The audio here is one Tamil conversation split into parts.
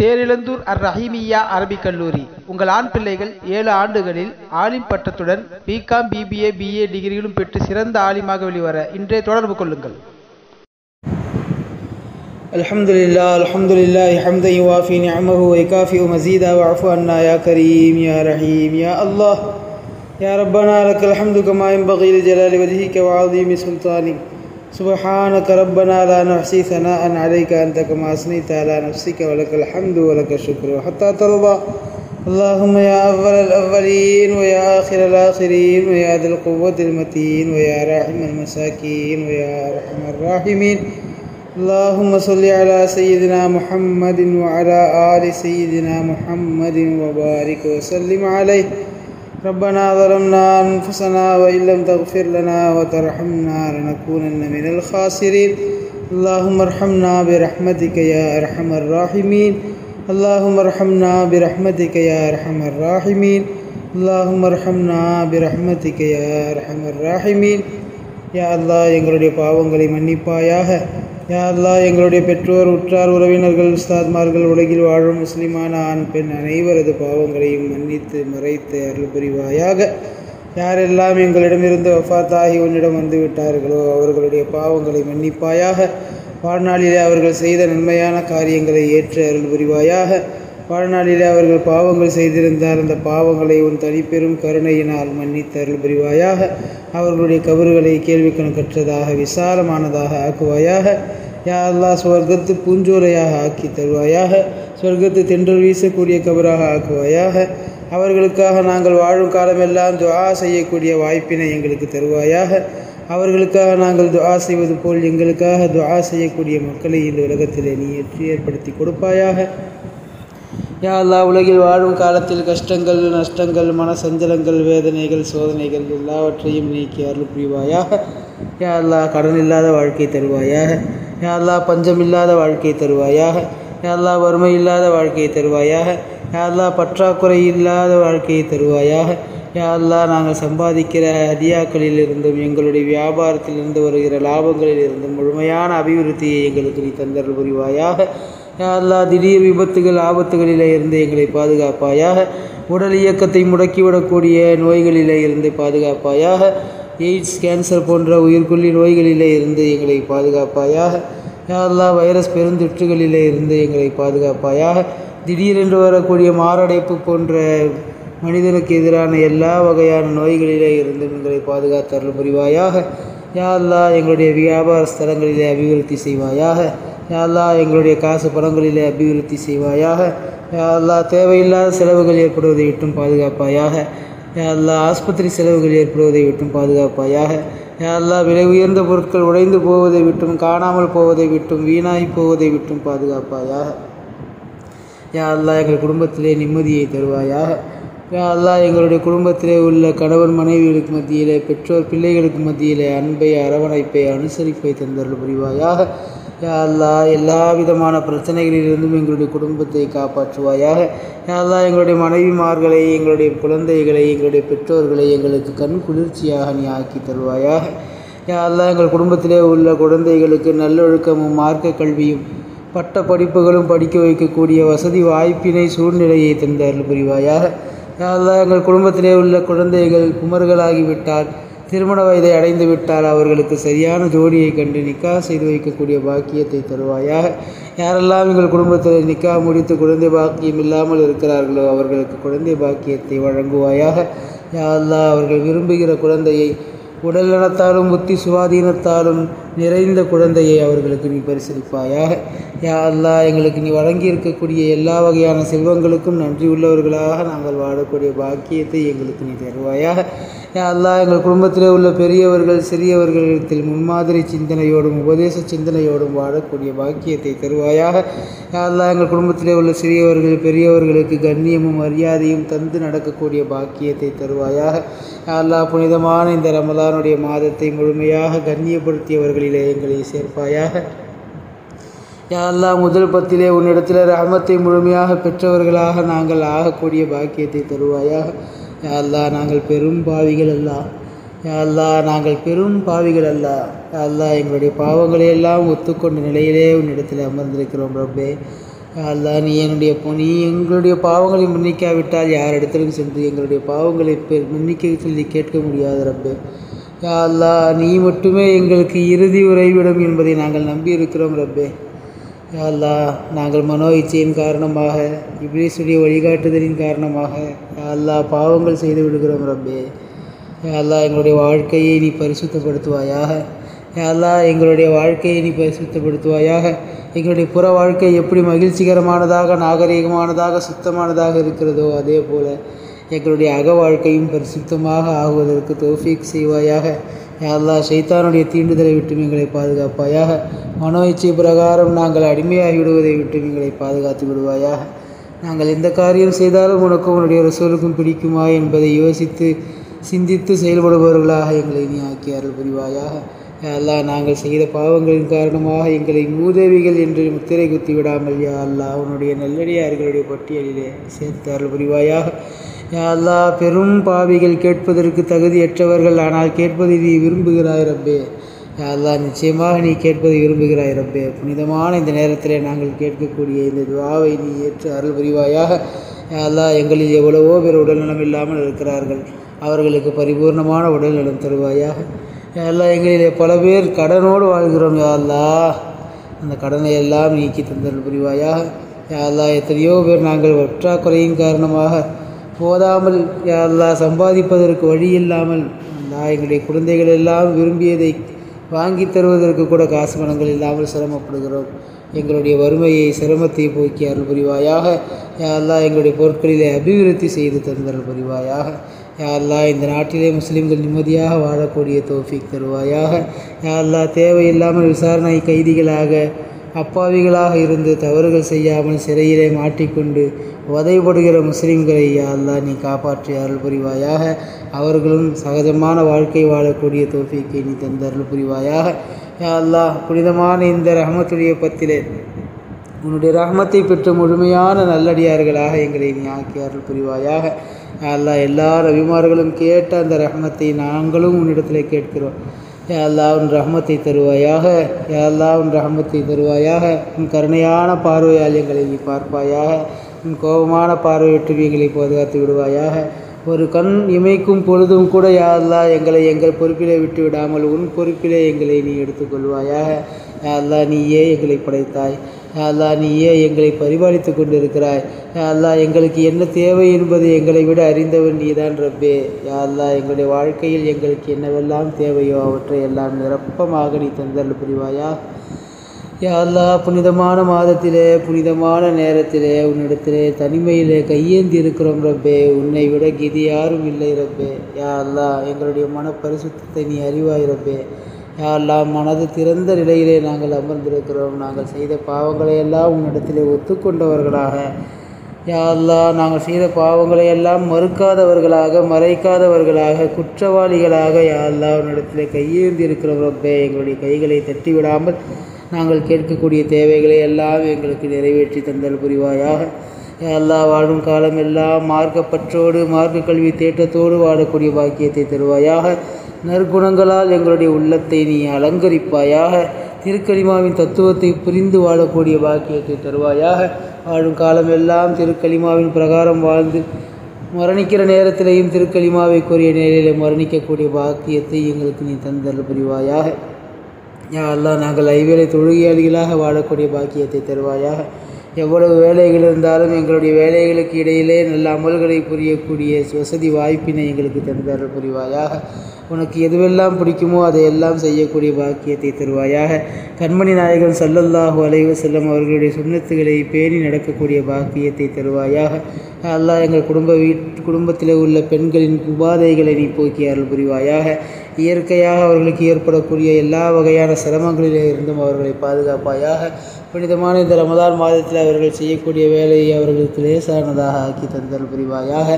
தேரிழந்தூர் ரஹீமிய்யா அரபிக் கல்லூரி. உங்கள் ஆண் பிள்ளைகள் 7 ஆண்டுகளில் ஆலிம் பட்டத்துடன் பிகாம், பிபிஏ, பிஏ டிகிரிகளும் பெற்று சிறந்த ஆலிமாக வெளிவர இன்றே தொடர்பு கொள்ளுங்கள். அல்ஹம்துலில்லாஹ் ஹம்தன் யுவாஃபி நிஅமஹு வ யுகாஃபிஉ மஸீதா வஅஃபு அன்னா யா கரீம் யா ரஹீம் யா அல்லாஹ் யா ரப்பனா லக்கல் ஹம்து கமா யன்பகி லிஜலாலி வஜ்ஹிக வ அஸீமி சுல்தானிக். சுப்ஹானக ரப்பனா லா நஹ்ஸி ஸனாஅன் அலைக அன்த கமா அஸ்னைத அலா நஃப்ஸிக வ லக்கல் ஹம்து வ லக்கல் ஷுக்ரு ஹத்தா தர்தா. اللهم يا أول الأولين ويا آخر الآخرين ويا ذا القوة المتين ويا راحم المساكين ويا أرحم الراحمين. اللهم صل على سيدنا محمد وعلى آل سيدنا محمد وبارك وسلم عليه. ربنا ظلمنا أنفسنا وإن لم تغفر لنا وترحمنا لنكونن من الخاسرين. اللهم ارحمنا برحمتك يا أرحم الراحمين. اللهم ارحمنا برحمتك يا أرحم الراحمين. اللهم ارحمنا برحمتك يا أرحم الراحمين. யா அல்லாஹ், எங்களுடைய பாவங்களை மன்னிப்பாயாக. யா அல்லாஹ், எங்களுடைய பெற்றோர், உற்றார், உறவினர்கள், உஸ்தாத்மார்கள், உலகில் வாழும் முஸ்லிமான ஆண் பெண் அனைவரது பாவங்களையும் மன்னித்து மறைத்து அருள் புரிவாயாக. யாரெல்லாம் எங்களிடமிருந்து வஃபாத்தாகி உன்னிடம் வந்து விட்டார்களோ அவர்களுடைய பாவங்களை மன்னிப்பாயாக. வாழ்நாளிலே அவர்கள் செய்த நன்மையான காரியங்களை ஏற்று அருள் புரிவாயாக. வாழ்நாளிலே அவர்கள் பாவங்கள் செய்திருந்தால் அந்த பாவங்களை உன் தனிப்பெரும் கருணையினால் மன்னித்து அருள் புரிவாயாக. அவர்களுடைய கபறுகளை கேள்வி கணக்கற்றதாக விசாலமானதாக ஆக்குவாயாக. யா அல்லாஹ், சுவர்க்கத்து பூஞ்சோலையாக ஆக்கி தருவாயாக. சுவர்க்கத்து தென்றல் வீசக்கூடிய கபராக ஆக்குவாயாக. அவர்களுக்காக நாங்கள் வாழும் காலமெல்லாம் துஆ செய்யக்கூடிய வாய்ப்பினை எங்களுக்கு தருவாயாக. அவர்களுக்காக நாங்கள் துஆ செய்வது போல் எங்களுக்காக துஆ செய்யக்கூடிய மக்களை இந்த உலகத்திலே நீ ஏற்படுத்தி கொடுப்பாயாக. யா அல்லாஹ், உலகில் வாழும் காலத்தில் கஷ்டங்கள், நஷ்டங்கள், மனசஞ்சலங்கள், வேதனைகள், சோதனைகள் எல்லாவற்றையும் நீக்கி அருள் புரிவாயாக. யா அல்லாஹ், கடன் இல்லாத வாழ்க்கை தருவாயாக. யா அல்லாஹ், பஞ்சம் இல்லாத வாழ்க்கை தருவாயாக. யா அல்லாஹ், வறுமை இல்லாத வாழ்க்கையை தருவாயாக. யா அல்லாஹ், பற்றாக்குறை இல்லாத வாழ்க்கையை தருவாயாக. யா அல்லாஹ், நாங்கள் சம்பாதிக்கிற ஹதியாக்களிலிருந்தும் எங்களுடைய வியாபாரத்திலிருந்து வருகிற லாபங்களிலிருந்தும் முழுமையான அபிவிருத்தியை எங்களுக்கு நீ தந்தருள் புரிவாயாக. யா அல்லாஹ், திடீர் விபத்துகள், ஆபத்துகளிலே இருந்து எங்களை பாதுகாப்பாயாக. உடல் இயக்கத்தை முடக்கிவிடக்கூடிய நோய்களிலே இருந்து பாதுகாப்பாயாக. எய்ட்ஸ், கேன்சர் போன்ற உயிர்கொல்லி நோய்களிலே இருந்து எங்களை பாதுகாப்பாயாக. யா அல்லாஹ், வைரஸ் பெருந்தொற்றுகளிலே இருந்து எங்களை பாதுகாப்பாயாக. திடீரென்று வரக்கூடிய மாரடைப்பு போன்ற மனிதனுக்கு எதிரான எல்லா வகையான நோய்களிலே இருந்து எங்களை பாதுகாத்து அருள் புரிவாயாக. யா அல்லாஹ், எங்களுடைய வியாபார ஸ்தலங்களிலே அபிவிருத்தி செய்வாயாக. யா அல்லாஹ், எங்களுடைய காசு பணங்களிலே அபிவிருத்தி செய்வாயாக. யா அல்லாஹ், தேவையில்லாத செலவுகள் ஏற்படுவதை விட்டும் பாதுகாப்பாயாக. யா அல்லாஹ், ஆஸ்பத்திரி செலவுகள் ஏற்படுவதை விட்டும் பாதுகாப்பாயாக. யா அல்லாஹ், விலை உயர்ந்த பொருட்கள் உடைந்து போவதை விட்டும், காணாமல் போவதை விட்டும், வீணாகி போவதை விட்டும் பாதுகாப்பாயாக. யா அல்லாஹ், எங்கள் குடும்பத்திலே நிம்மதியை தருவாயாக. யா அல்லாஹ், எங்களுடைய குடும்பத்திலே உள்ள கணவன் மனைவிகளுக்கு மத்தியிலே, பெற்றோர் பிள்ளைகளுக்கு மத்தியிலே அன்பை, அரவணைப்பை, அனுசரிப்பை தந்தருள் புரிவாயாக. யா அல்லாஹ், எல்லா விதமான பிரச்சனைகளிலிருந்தும் எங்களுடைய குடும்பத்தை காப்பாற்றுவாயாக. யா அல்லாஹ், எங்களுடைய மனைவிமார்களை, எங்களுடைய குழந்தைகளை, எங்களுடைய பெற்றோர்களை எங்களுக்கு கண் குளிர்ச்சியாக நீ ஆக்கி தருவாயாக. யா அல்லாஹ், எங்கள் குடும்பத்திலே உள்ள குழந்தைகளுக்கு நல்லொழுக்கமும் மார்க்க கல்வியும் பட்ட படிப்புகளும் படிக்க வைக்கக்கூடிய வசதி வாய்ப்பினை, சூழ்நிலையை தந்து அருள் புரிவாயாக. யா அல்லாஹ், எங்கள் குடும்பத்திலே உள்ள குழந்தைகள் குமர்களாகிவிட்டால், திருமண வயதை அடைந்து விட்டால் அவர்களுக்கு சரியான ஜோடியை கண்டு நிக்கா செய்து வைக்கக்கூடிய பாக்கியத்தை தருவாயாக. யாரெல்லாம் எங்கள் குடும்பத்தில் நிக்கா முடித்து குழந்தை பாக்கியம் இல்லாமல் இருக்கிறார்களோ அவர்களுக்கு குழந்தை பாக்கியத்தை வழங்குவாயாக. யா அல்லாஹ், அவர்கள் விரும்புகிற குழந்தையை, உடல் நலத்தாலும் புத்தி சுவாதீனத்தாலும் நிறைந்த குழந்தையை அவர்களுக்கு நீ பரிசளிப்பாயாக. யா அல்லாஹ், எங்களுக்கு நீ வழங்கி இருக்கக்கூடிய எல்லா வகையான செல்வங்களுக்கும் நன்றி உள்ளவர்களாக நாங்கள் வாழக்கூடிய பாக்கியத்தை எங்களுக்கு நீ தருவாயாக. யா அல்லாஹ், எங்கள் குடும்பத்திலே உள்ள பெரியவர்கள், சிறியவர்களிடத்தில் முன்மாதிரி சிந்தனையோடும் உபதேச சிந்தனையோடும் வாழக்கூடிய பாக்கியத்தை தருவாயாக. யா அல்லாஹ், எங்கள் குடும்பத்திலே உள்ள சிறியவர்கள், பெரியவர்களுக்கு கண்ணியமும் மரியாதையும் தந்து நடக்கக்கூடிய பாக்கியத்தை தருவாயாக. யா அல்லாஹ், புனிதமான இந்த ரமலானுடைய மாதத்தை முழுமையாக கண்ணியப்படுத்தியவர்களிலே எங்களை சேர்ப்பாயாக. யா அல்லாஹ், முதல் 10 உன்னிடத்தில் ரஹமத்தை முழுமையாக பெற்றவர்களாக நாங்கள் ஆகக்கூடிய பாக்கியத்தை தருவாயாக. யா அல்லாஹ், நாங்கள் பெரும் பாவிகள் அல்ல. யா அல்லாஹ், நாங்கள் பெரும் பாவிகள் அல்ல. யா அல்லாஹ், எங்களுடைய பாவங்களை எல்லாம் ஒத்துக்கொண்ட நிலையிலே உன்னிடத்தில் அமர்ந்திருக்கிறோம் ரப்பே. அல்லா நீ எங்களுடைய பாவங்களை மன்னிக்காவிட்டால் யார் இடத்திலும் சென்று எங்களுடைய பாவங்களை மன்னிக்க சொல்லி கேட்க முடியாது ரப்பே. யா அல்லா நீ மட்டுமே எங்களுக்கு இறுதி உறைவிடம் என்பதை நாங்கள் நம்பி இருக்கிறோம் ரப்பே. யா அல்லா நாங்கள் மனோ இச்சையின் காரணமாக இப்லீசுடைய வழிகாட்டுதலின் காரணமாக யா அல்லா பாவங்கள் செய்து விடுகிறோம் ரப்பே. யா அல்லா எங்களுடைய வாழ்க்கையை நீ பரிசுத்தப்படுத்துவாயாக. யா அல்லா எங்களுடைய வாழ்க்கையை நீ பரிசுத்தப்படுத்துவாயாக. எங்களுடைய புற வாழ்க்கை எப்படி மகிழ்ச்சிகரமானதாக நாகரீகமானதாக சுத்தமானதாக இருக்கிறதோ அதே போல் எங்களுடைய அக வாழ்க்கையும் பரிசுத்தமாக ஆகுவதற்கு தௌஃபீக் செய்வாயாக. யா அல்லா ஷைத்தானுடைய தீண்டுதலை விட்டு எங்களை பாதுகாப்பாயாக. மனோ இச்சை பிரகாரம் நாங்கள் அடிமையாகி விடுவதை விட்டு எங்களை பாதுகாத்து விடுவாயாக. நாங்கள் எந்த காரியம் செய்தாலும் உனக்கும் உன்னுடைய ரசூலுக்கும் பிடிக்குமா என்பதை யோசித்து சிந்தித்து செயல்படுபவர்களாக எங்களை நீ ஆக்கி அருள் புரிவாயாக. யா அல்லா நாங்கள் செய்த பாவங்களின் காரணமாக எங்களை மூதேவிகள் என்று முத்திரை குத்தி விடாமல் யா அல்லா உன்னுடைய நல்லடியார்களுடைய பட்டியலிலே சேர்த்து அருள் புரிவாயாக. யா அல்லா பெரும் பாவிகள் கேட்பதற்கு தகுதியற்றவர்கள், ஆனால் கேட்பதை நீ விரும்புகிறாய் ரப்பே. யா அல்லா நிச்சயமாக நீ கேட்பதை விரும்புகிறாய் ரப்பே. புனிதமான இந்த நேரத்திலே நாங்கள் கேட்கக்கூடிய இந்த துஆவை நீ ஏற்று அருள் புரிவாயாக. யா அல்லா எங்களில் எவ்வளவோ பேர் உடல்நலம் இல்லாமல் இருக்கிறார்கள், அவர்களுக்கு பரிபூர்ணமான உடல்நலம் தருவாயாக. யா அல்லா எங்களிலே பல பேர் கடனோடு வாழ்கிறோம். யா அல்லா அந்த கடனை எல்லாம் நீக்கி தந்தல் புரிவாயாக. யா அல்லா எத்தனையோ பேர் நாங்கள் பற்றாக்குறையின் காரணமாக போதாமல் யா அல்லா சம்பாதிப்பதற்கு வழி இல்லாமல் அல்லா எங்களுடைய குழந்தைகள் எல்லாம் விரும்பியதை வாங்கி தருவதற்கு கூட காசு பணங்கள் இல்லாமல் சிரமப்படுகிறோம். எங்களுடைய வறுமையை சிரமத்தை போக்கி அருள் புரிவாயாக. யா அல்லா எங்களுடைய பொருட்களிலே அபிவிருத்தி செய்து தந்தல் புரிவாயாக. யா அல்லா இந்த நாட்டிலே முஸ்லிம்கள் நிம்மதியாக வாழக்கூடிய தௌஃபீக் தருவாயாக. யா அல்லா தேவையில்லாமல் விசாரணை கைதிகளாக அப்பாவிகளாக இருந்து தவறுகள் செய்யாமல் சிறையிலே மாட்டிக்கொண்டு வதைப்படுகிற முஸ்லிம்களை யா அல்லா நீ காப்பாற்றி அருள் புரிவாயாக. அவர்களும் சகஜமான வாழ்க்கை வாழக்கூடிய தௌஃபீக்கை நீ தந்த அருள் புரிவாயாக. யா அல்லா புனிதமான இந்த ரஹ்மத்துடைய பத்திலே உன்னுடைய ரஹ்மத்தை பெற்ற முழுமையான நல்லடியார்களாக எங்களை நீ ஆக்கி அருள் புரிவாயாக. யா அல்லா எல்லா நபிமார்களும் கேட்ட அந்த ரஹ்மத்தை நாங்களும் உன்னிடத்தில் கேட்கிறோம். யா அல்லா உன் ரஹ்மத்தை தருவாயாக. யா அல்லா உன் ரஹ்மத்தை தருவாயாக. உன் கருணையான பார்வையால் எங்களை நீ பார்ப்பாயாக. உன் கோபமான பார்வையிட்டு எங்களை பாதுகாத்து விடுவாயாக. ஒரு கண் இமைக்கும் பொழுதும் கூட யா அல்லா எங்களை எங்கள் பொறுப்பிலே விட்டு விடாமல் உன் பொறுப்பிலே எங்களை நீ எடுத்துக்கொள்வாயாக. யா அல்லா நீயே எங்களை படைத்தாய். யா அல்லா நீயே எங்களை பரிபாலித்து கொண்டிருக்கிறாய். யா அல்லா எங்களுக்கு என்ன தேவை என்பது எங்களை விட அறிந்தவன் நீதான் ரப்பே. யா அல்லா எங்களுடைய வாழ்க்கையில் எங்களுக்கு என்னவெல்லாம் தேவையோ அவற்றை எல்லாம் நிரப்பமாக நீ தந்தல் புரிவாயா. யா அல்லா புனிதமான மாதத்திலே புனிதமான நேரத்திலே உன்னிடத்திலே தனிமையிலே கையேந்தி இருக்கிறோம் ரப்பே. உன்னை விட கதி யாரும் இல்லை ரப்பே. யா அல்லா எங்களுடைய மனப்பரிசுத்தத்தை நீ அறிவாய் ரப்பே. யா அல்லா மனது திறந்த நிலையிலே நாங்கள் அமர்ந்திருக்கிறோம். நாங்கள் செய்த பாவங்களை எல்லாம் உன்னிடத்திலே ஒத்துக்கொண்டவர்களாக யா அல்லா நாங்கள் செய்த பாவங்களை எல்லாம் மறுக்காதவர்களாக மறைக்காதவர்களாக குற்றவாளிகளாக யா அல்லா உன்னிடத்திலே கையேந்தி இருக்கிறோம் ரப்பே. எங்களுடைய கைகளை தட்டிவிடாமல் நாங்கள் கேட்கக்கூடிய தேவைகளை எல்லாம் எங்களுக்கு நிறைவேற்றி தந்தல் புரிவாயாக. யா அல்லா வாழும் காலம் எல்லாம் மார்க்கப்பற்றோடு மார்க்க கல்வி தேட்டத்தோடு வாழக்கூடிய பாக்கியத்தை தருவாயாக. நற்குணங்களால் எங்களுடைய உள்ளத்தை நீ அலங்கரிப்பாயாக. திருக்கலிமாவின் தத்துவத்தை புரிந்து வாழக்கூடிய பாக்கியத்தை தருவாயாக. வாழும் காலம் எல்லாம் திருக்கலிமாவின் பிரகாரம் வாழ்ந்து மரணிக்கிற நேரத்திலேயும் திருக்கலிமாவை கூறிய நிலையிலே மரணிக்கக்கூடிய பாக்கியத்தை எங்களுக்கு நீ தந்தல் புரிவாயாக. யா அல்லா நாங்கள் ஐவேளை தொழுகையாளிகளாக வாழக்கூடிய பாக்கியத்தை தருவாயாக. எவ்வளவு வேலைகள் இருந்தாலும் எங்களுடைய வேலைகளுக்கு இடையிலே நல்ல அமல்களை புரியக்கூடிய வசதி வாய்ப்பினை எங்களுக்கு தந்தல் புரிவாயாக. உனக்கு எதுவெல்லாம் பிடிக்குமோ அதையெல்லாம் செய்யக்கூடிய பாக்கியத்தை தருவாயாக. கண்மணி நாயகன் ஸல்லல்லாஹு அலைஹி வஸல்லம் அவர்களுடைய சுன்னத்துகளை பேணி நடக்கக்கூடிய பாக்கியத்தை தருவாயாக. அல்லா எங்கள் குடும்பத்தில் உள்ள பெண்களின் உபாதைகளை நீ போக்கி அருள் புரிவாயாக. இயற்கையாக அவர்களுக்கு ஏற்படக்கூடிய எல்லா வகையான சிரமங்களிலே இருந்தும் அவர்களை பாதுகாப்பாயாக. புனிதமான இந்த ரமதான் மாதத்தில் அவர்கள் செய்யக்கூடிய வேலையை அவர்களுக்கு லேசானதாக ஆக்கி தந்தல் புரிவாயாக.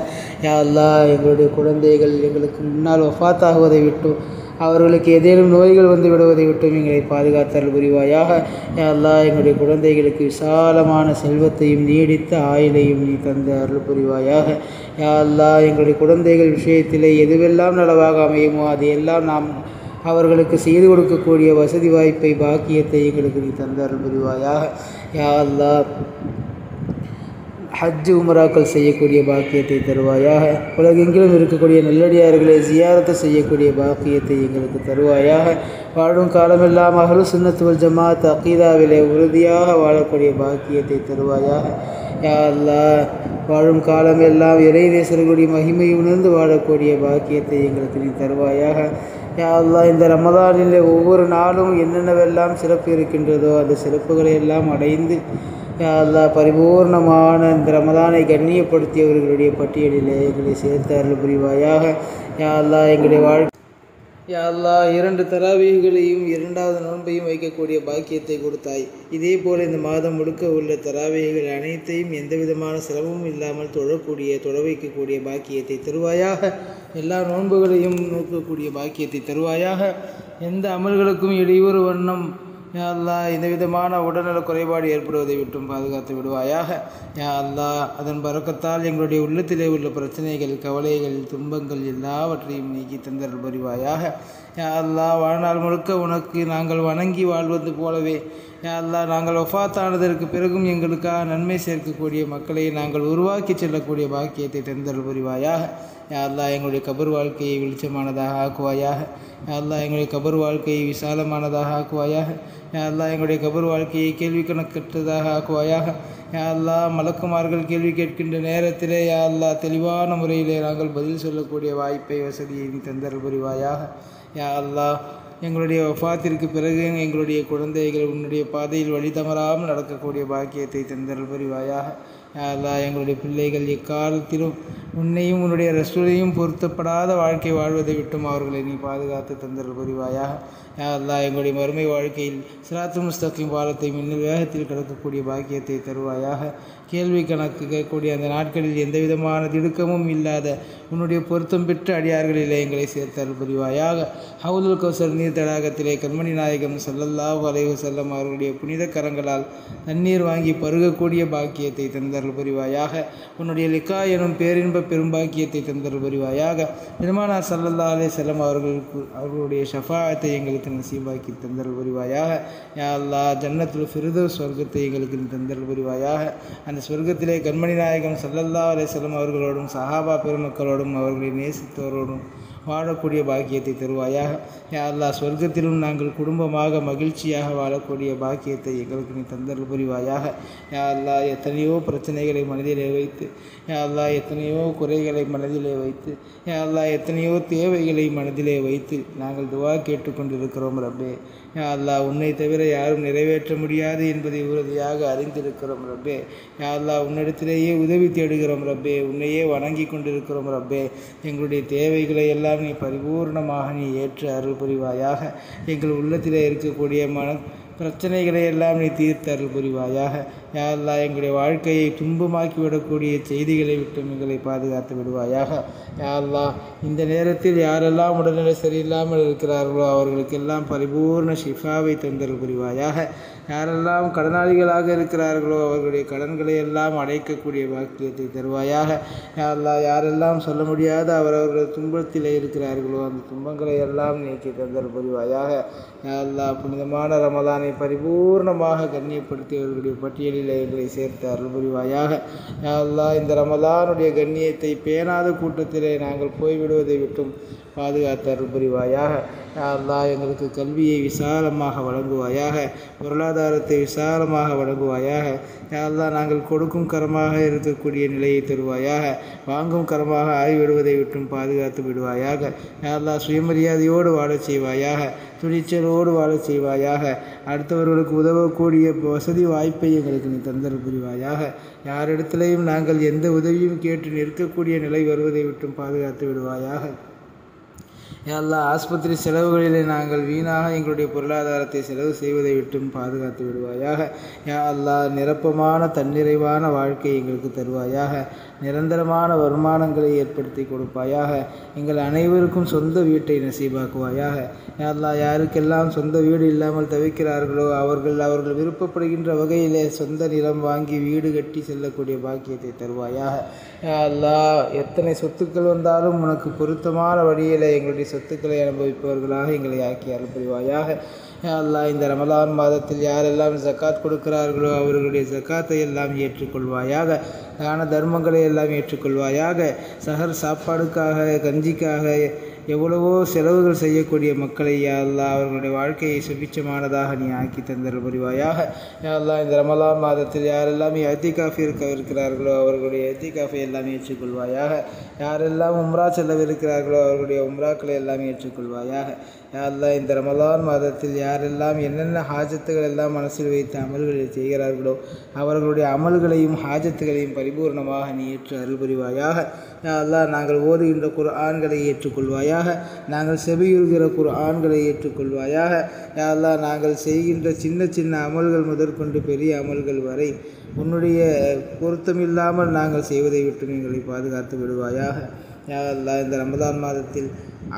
யா அல்லா எங்களுடைய குழந்தைகள் எங்களுக்கு முன்னால் வஃபாத்தாகுவதை விட்டும் அவர்களுக்கு ஏதேனும் நோய்கள் வந்து விடுவதை விட்டும் எங்களை பாதுகாத்தல் புரிவாயாக. யா அல்லா எங்களுடைய குழந்தைகளுக்கு விசாலமான செல்வத்தையும் நீடித்த ஆயுளையும் நீ தந்த அருள் புரிவாயாக. யா அல்லா எங்களுடைய குழந்தைகள் விஷயத்திலே எதுவெல்லாம் நலவாக அமையுமோ அதையெல்லாம் நாம் அவர்களுக்கு செய்து கொடுக்கக்கூடிய வசதி வாய்ப்பை பாக்கியத்தை எங்களுக்கு நீ தந்த அருள் புரிவாயாக. யா அல்லா ஹஜ்ஜு உம்ராக்கள் செய்யக்கூடிய பாக்கியத்தை தருவாயாக. உலகெங்கிலும் இருக்கக்கூடிய நல்லடியார்களை ஜியாரத்து செய்யக்கூடிய பாக்கியத்தை எங்களுக்கு தருவாயாக. வாழும் காலமெல்லாம் அஹ்லு சுன்னத் வல் ஜமாத் அகீதாவிலே உறுதியாக வாழக்கூடிய பாக்கியத்தை தருவாயாக. யா அல்லாஹ், வாழும் காலமெல்லாம் இறைநேசர்களுடைய மகிமை உணர்ந்து வாழக்கூடிய பாக்கியத்தை எங்களுக்கு நீ தருவாயாக. யா அல்லாஹ், இந்த ரமதானில் ஒவ்வொரு நாளும் என்னென்னவெல்லாம் சிறப்பு இருக்கின்றதோ அந்த சிறப்புகளை எல்லாம் அடைந்து யா அல்லாஹ், பரிபூர்ணமான இந்த ரமதானை கண்ணியப்படுத்தியவர்களுடைய பட்டியலிலே எங்களை சேர்த்து அருள் புரிவாயாக. யா அல்லாஹ், எங்களுடைய யா அல்லாஹ், 2 தராவீகளையும் 2வது நோன்பையும் வைக்கக்கூடிய பாக்கியத்தை கொடுத்தாய். இதே போல் இந்த மாதம் முழுக்க உள்ள தராவீகள் அனைத்தையும் எந்த விதமான சிரமமும் இல்லாமல் தொழ வைக்கக்கூடிய பாக்கியத்தை தருவாயாக. எல்லா நோன்புகளையும் நோக்கக்கூடிய பாக்கியத்தை தருவாயாக. எந்த அமல்களுக்கும் இடையூறு வண்ணம் யா அல்லாஹ் இந்த விதமான உடல்நல குறைபாடு ஏற்படுவதை விட்டும் பாதுகாத்து விடுவாயாக. யா அல்லாஹ், அதன் பரக்கத்தால் எங்களுடைய உள்ளத்திலே உள்ள பிரச்சனைகள், கவலைகள், துன்பங்கள் எல்லாவற்றையும் நீக்கி தந்தருள் புரிவாயாக. யா அல்லாஹ், வாழ்நாள் முழுக்க உனக்கு நாங்கள் வணங்கி வாழ்வது போலவே யா அல்லாஹ், நாங்கள் வஃபாத்தானதற்கு பிறகும் எங்களுக்காக நன்மை சேர்க்கக்கூடிய மக்களை நாங்கள் உருவாக்கி செல்லக்கூடிய பாக்கியத்தை தந்தருள் புரிவாயாக. யா அல்லாஹ், எங்களுடைய கபர் வாழ்க்கையை வெளிச்சமானதாக ஆக்குவாயாக. யா அல்லாஹ், எங்களுடைய கபர் வாழ்க்கையை விசாலமானதாக ஆக்குவாயாக. யா அல்லாஹ், எங்களுடைய கபர் வாழ்க்கையை கேள்வி கணக்கற்றதாக ஆக்குவாயாக. யா அல்லாஹ், மலக்குமார்கள் கேள்வி கேட்கின்ற நேரத்திலே யா அல்லாஹ் தெளிவான முறையிலே நாங்கள் பதில் சொல்லக்கூடிய வாய்ப்பை, வசதியை நீ தந்தருள் புரிவாயாக. யா அல்லாஹ், எங்களுடைய வஃபாத்திற்கு பிறகு எங்களுடைய குழந்தைகள் உன்னுடைய பாதையில் வழி தவறாமல் நடக்கக்கூடிய பாக்கியத்தை தந்தருள் புரிவாயாக. யா அல்லாஹ், எங்களுடைய பிள்ளைகள் எக்காலத்திலும் உன்னையும் உன்னுடைய ரசூலையும் பொருத்தப்படாத வாழ்க்கை வாழ்வதை விட்டும் அவர்களை நீ பாதுகாத்து தந்தருள் புரிவாயாக. யா அல்லாஹ், எங்களுடைய மறுமை வாழ்க்கையில் சிராத்துல் முஸ்தகீம் பாலத்தை மின்னல் வேகத்தில் கடக்கக்கூடிய பாக்கியத்தை தருவாயாக. கேள்வி கணக்கு கேட்கக்கூடிய அந்த நாட்களில் எந்த விதமான திடுக்கமும் இல்லாத உன்னுடைய பொருத்தம் பெற்ற அடியார்களிலே எங்களை சேர்த்தருள் புரிவாயாக. ஹவுதுல் கௌசர் நீர் தடாகத்திலே கண்மணி நாயகம் ஸல்லல்லாஹு அலைஹி வஸல்லம் அவர்களுடைய புனித கரங்களால் தண்ணீர் வாங்கி பருகக்கூடிய பாக்கியத்தை தந்தருள் புரிவாயாக. உன்னுடைய லிகா எனும் பேரின்ப பெரும்பாக்கியத்தை தந்தருள் புரிவாயாக. பெருமானார் ஸல்லல்லாஹு அலைஹி வஸல்லம் அவர்களுடைய ஷஃபாஅத்தை எங்களுக்கு நசீபாக்கி தந்தருள் புரிவாயாக. யா அல்லாஹ், ஜன்னத்துல் ஃபிர்தௌஸ் சொர்க்கத்தை எங்களுக்கு தந்தருள் புரிவாயாக. அந்த சொர்க்கத்திலே கண்மணி நாயகம் ஸல்லல்லாஹு அலைஹி வஸல்லம் அவர்களோடும் சஹாபா பெருமக்களோடும் அவர்களை நேசித்தவரோடும் வாழக்கூடிய பாக்கியத்தை தருவாயாக. யா அல்லாஹ், சொர்க்கத்திலும் நாங்கள் குடும்பமாக மகிழ்ச்சியாக வாழக்கூடிய பாக்கியத்தை எங்களுக்கு நீ தந்தருள் புரிவாயாக. யா அல்லாஹ், எத்தனையோ பிரச்சனைகளை மனதிலே வைத்து யா அல்லாஹ், எத்தனையோ குறைகளை மனதிலே வைத்து யா அல்லாஹ், எத்தனையோ தேவைகளை மனதிலே வைத்து நாங்கள் துவா கேட்டுக்கொண்டிருக்கிறோம் ரப்பே. யா அல்லாஹ், உன்னை தவிர யாரும் நிறைவேற்ற முடியாது என்பதை உறுதியாக அறிந்திருக்கிறோம் ரப்பே. யா அல்லாஹ், உன்னிடத்திலேயே உதவி தேடுகிறோம் ரப்பே. உன்னையே வணங்கி கொண்டிருக்கிறோம் ரப்பே. எங்களுடைய தேவைகளை எல்லாம் நீ பரிபூர்ணமாக நீ ஏற்று அருள் புரிவாயாக. எங்கள் உள்ளத்திலே இருக்கக்கூடிய பிரச்சனைகளை எல்லாம் நீ தீர்த்து அருள் புரிவாயாக. யா அல்லாஹ், எங்களுடைய வாழ்க்கையை துன்பமாக்கி விடக்கூடிய செய்திகளை விட்டு எங்களை பாதுகாத்து விடுவாயாக. யா அல்லாஹ், இந்த நேரத்தில் யாரெல்லாம் உடல்நிலை சரியில்லாமல் இருக்கிறார்களோ அவர்களுக்கெல்லாம் பரிபூர்ண ஷிஃபாவை தந்தருள் புரிவாயாக. யாரெல்லாம் கடனாளிகளாக இருக்கிறார்களோ அவர்களுடைய கடன்களை எல்லாம் அடைக்கக்கூடிய பாக்கியத்தை தருவாயாக. யா அல்லாஹ், யாரெல்லாம் சொல்ல முடியாத அவரவர்கள் துன்பத்திலே இருக்கிறார்களோ அந்த துன்பங்களை எல்லாம் நீக்கி தந்தருள் புரிவாயாக. யா அல்லாஹ், புனிதமான ரமதானை பரிபூர்ணமாக கண்ணியப்படுத்தியவர்களுடைய பட்டியலில் எங்களை சேர்த்து அருள் புரிவாயாக. யா அல்லாஹ், இந்த ரமதானுடைய கண்ணியத்தை பேணாத கூட்டத்திலே நாங்கள் போய்விடுவதை விட்டும் பாதுகாத்து அருள் புரிவாயாக. யா அல்லாஹ், எங்களுக்கு கல்வியை விசாலமாக வழங்குவாயாக. பொருளாதாரத்தை விசாலமாக வழங்குவாயாக. யா அல்லாஹ், நாங்கள் கொடுக்கும் கரமாக இருக்கக்கூடிய நிலையை தருவாயாக. வாங்கும் கரமாக ஆகிவிடுவதை விட்டும் பாதுகாத்து விடுவாயாக. யா அல்லாஹ், சுயமரியாதையோடு வாழச் செய்வாயாக. துணிச்சலோடு வாழச் செய்வாயாக. அடுத்தவர்களுக்கு உதவக்கூடிய வசதி வாய்ப்பை எங்களுக்கு நீ தந்தருள் புரிவாயாக. யாரிடத்திலையும் நாங்கள் எந்த உதவியும் கேட்டு நிற்கக்கூடிய நிலை வருவதை விட்டும் பாதுகாத்து விடுவாயாக. யா அல்லாஹ், ஆஸ்பத்திரி செலவுகளிலே நாங்கள் வீணாக எங்களுடைய பொருளாதாரத்தை செலவு செய்வதை விட்டும் பாதுகாத்து விடுவாயாக. யா அல்லாஹ், நிரப்பமான தன்னிறைவான வாழ்க்கை எங்களுக்கு தருவாயாக. நிரந்தரமான வருமானங்களை ஏற்படுத்தி கொடுப்பாயாக. எங்கள் அனைவருக்கும் சொந்த வீட்டை நசீபாக்குவாயாக. யா அல்லாஹ், யாருக்கெல்லாம் சொந்த வீடு இல்லாமல் தவிக்கிறார்களோ அவர்கள் விருப்பப்படுகின்ற வகையிலே சொந்த நிலம் வாங்கி வீடு கட்டி செல்லக்கூடிய பாக்கியத்தை தருவாயாக. யா அல்லாஹ், எத்தனை சொத்துக்கள் வந்தாலும் உனக்கு பொருத்தமான வழியில் எங்களுடைய எங்களுடைய சொத்துக்களை அனுபவிப்பவர்களாக எங்களை ஆக்கி அருள் புரிவாயாக. யா அல்லாஹ், இந்த ரமலான் மாதத்தில் யாரெல்லாம் ஜக்காத் கொடுக்கிறார்களோ அவர்களுடைய ஜக்காத்தை எல்லாம் ஏற்றுக்கொள்வாயாக. தான தர்மங்களை எல்லாம் ஏற்றுக்கொள்வாயாக. சஹர் சாப்பாடுக்காக கஞ்சிக்காக எவ்வளவோ செலவுகள் செய்யக்கூடிய மக்களை யா அல்லாஹ் அவர்களுடைய வாழ்க்கையை சுபிட்சமானதாக நீ ஆக்கி தந்தருள் புரிவாயாக. யா அல்லாஹ், இந்த ரமலான் மாதத்தில் யாரெல்லாம் இஅ்திகாஃப் இருக்கிறார்களோ அவர்களுடைய இஅ்திகாஃபை எல்லாம் ஏற்றுக்கொள்வாயாக. யாரெல்லாம் உம்ரா செல்லவிருக்கிறார்களோ அவர்களுடைய உம்ராக்களை எல்லாம் ஏற்றுக்கொள்வாயாக. யா அல்லாஹ், இந்த ரமலான் மாதத்தில் யாரெல்லாம் என்னென்ன ஹாஜத்துகள் எல்லாம் மனசில் வைத்து அமல்களை செய்கிறார்களோ அவர்களுடைய அமல்களையும் ஹாஜத்துகளையும் பரிபூர்ணமாக நீ ஏற்று அருள் புரிவாயாக. யா அல்லாஹ், நாங்கள் ஓதுகின்ற குர்ஆன்களை ஏற்றுக்கொள்வாயாக. நாங்கள் செவியுறுகிற குர்ஆன்களை ஏற்றுக்கொள்வாயாக. யா அல்லாஹ், நாங்கள் செய்கின்ற சின்ன சின்ன அமல்கள் முதற்கொண்டு பெரிய அமல்கள் வரை உன்னுடைய பொருத்தமில்லாமல் நாங்கள் செய்வதை விட்டு எங்களை பாதுகாத்து விடுவாயாக. யா அல்லாஹ், இந்த ரமலான் மாதத்தில்